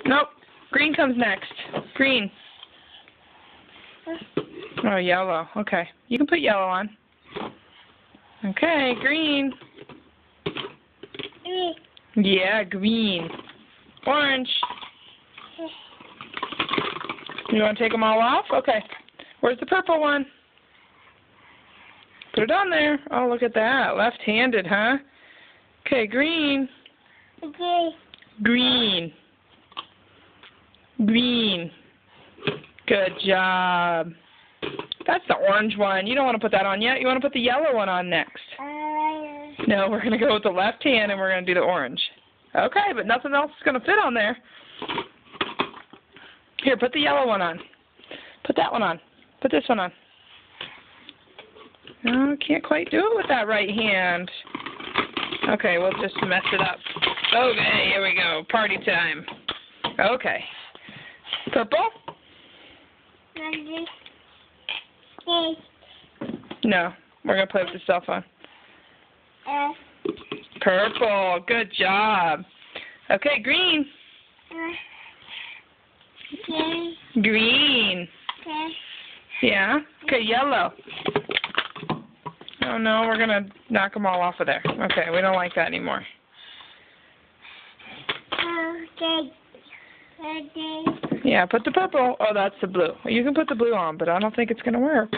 Nope. Green comes next. Green. Oh, yellow. Okay. You can put yellow on. Okay, green. Yeah, green. Orange. You want to take them all off? Okay. Where's the purple one? Put it on there. Oh, look at that. Left-handed, huh? Okay, green. Okay. Green. Green. Good job. That's the orange one. You don't want to put that on yet. You want to put the yellow one on next. No, we're going to go with the left hand and we're going to do the orange. Okay, but nothing else is going to fit on there. Here, put the yellow one on. Put that one on. Put this one on. No, can't quite do it with that right hand. Okay, we'll just mess it up. Okay, here we go. Party time. Okay. Purple? No, we're going to play with the cell phone. Purple. Good job. Okay, green. Green. Yeah? Okay, yellow. Oh, no, we're going to knock them all off of there. Okay, we don't like that anymore. Yeah, put the purple. Oh, that's the blue. You can put the blue on, but I don't think it's going to work.